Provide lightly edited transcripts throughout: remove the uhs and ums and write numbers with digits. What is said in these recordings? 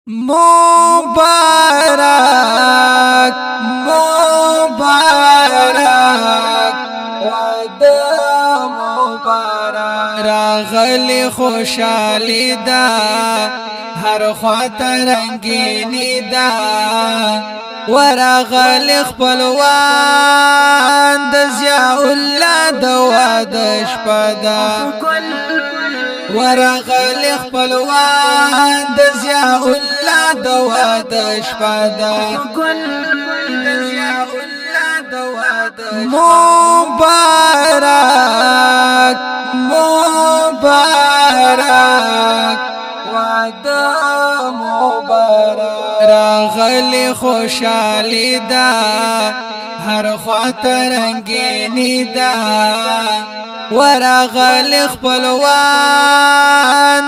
مبارک مبارک وعده مبارک راغلی خوشحالی دا هر خواته رنگینی دا ورغلی خپلوان د ضیاء الله د واده شپه ده ورغلی خپلوان د ضیاء الله د واده شپه ده مبارک مبارک وعده مبارک راغلی خوشحالی دا هر خواته رنگینی دا ورغلی خپلوان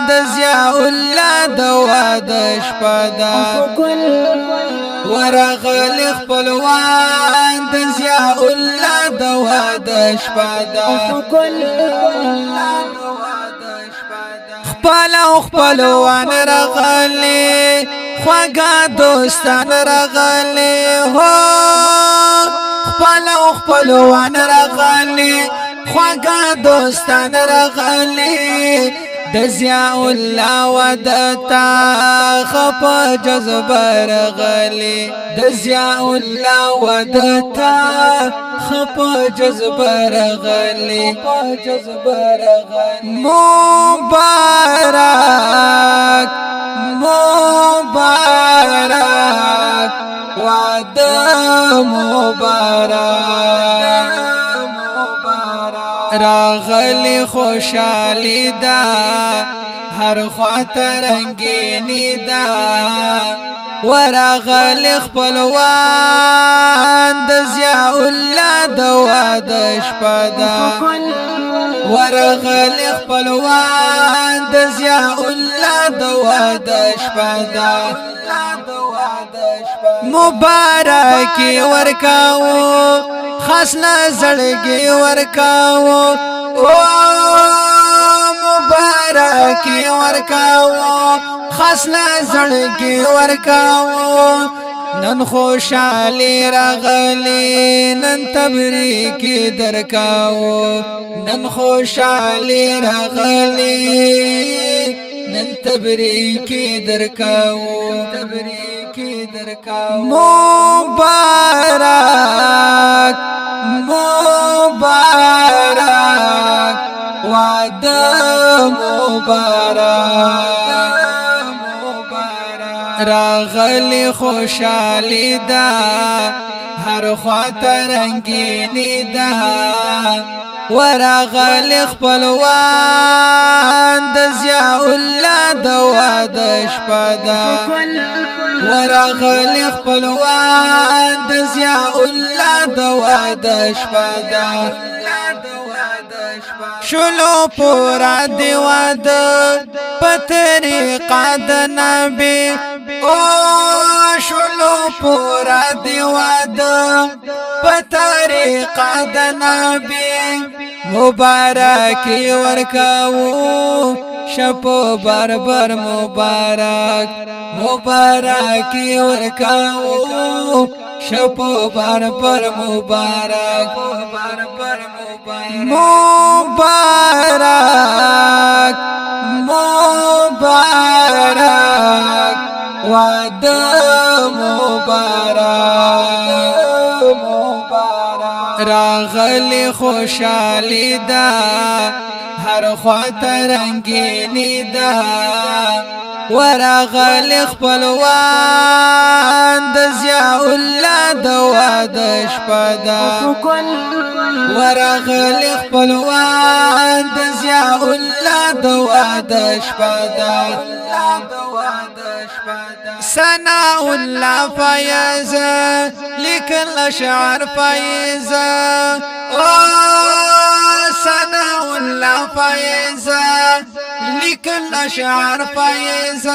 د ضیاء الله د واده شپه ده ورغلی خپلوان د ضیاء الله د واده شپه ده خپلوان راغلی خواږه دوستان راغلی هو خپلوان راغلی خواږه دوستان راغلی د ضیاء الله ودتا خپ جذب راغلی د ضیاء الله ودتا خپ جذب راغلی مبارک مبارک وعده مبارک راغلی خوشحالی دا هر خواته رنگینی دا ورغلی خپلوان د ضیاء الله د واده شپه ده ورغلی خپلوان د ضیاء الله د واده شپه ده مبارکی ورکاو خاص نزړګي ورکاو او مبارکی ورکاو خاص نزړګي ورکاو نن خوشحالی راغلی نن تبریکی درکاو نن خوشحالی راغلی نن تبریکی درکاو مبارک مبارک وعده مبارک راغلی خوشحالی دا هر خواته رنگینی دا ورغلی خپلوان د ضیاء الله د واده شپه ده ورغلی خپلوان د ضیاء الله د واده شپه ده شلو پورا دی واده په طریقه د نبی او شلو پورا دی واده په طریقه د نبی مبارکی ورکاو شپو بربر مبارک مبارکی ورکاو شپو بربر مبارک مبارک مبارک وعده مبارک راغلی خوشحالی دا هر خواته رنگینی دا ورغلی خپلوان د ضیاء الله د واده شپه ده ورغلی خپلوان د ضیاء الله د واده شپه ده ثناء الله فیض لیکل شعر فیض ثناء الله فیض لیکل شعر فیض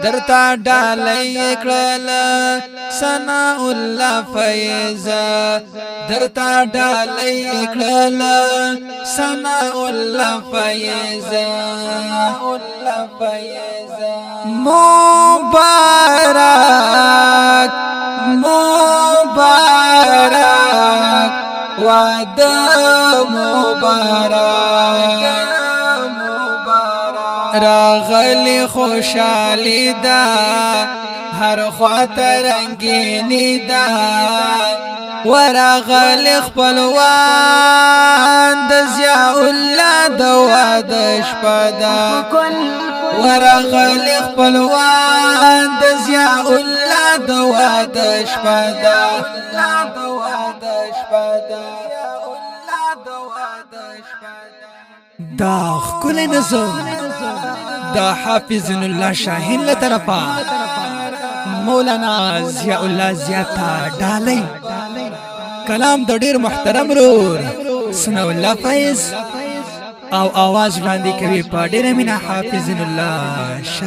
درتا ډالۍ کړل ثناء الله فیض درتا ډالۍ کړل ثناء الله فیض مبارک د مبارک راغلی خوشالی دا هر خواته رنگینی دا وراغلی خپلوان د ضیاء الله د واده شپه ده ورغلی خپلوان د ضیاء الله د واده شپه ده دا ښکلی نظم دا حافظ الله شاهین له طرفه مولانا ضیاء الله زیاته ډالۍ کلام د ډیر محترم رور ثناء الله فیض او आवाज وړاندې کوي په ډیر مینه حافظ الله شاهین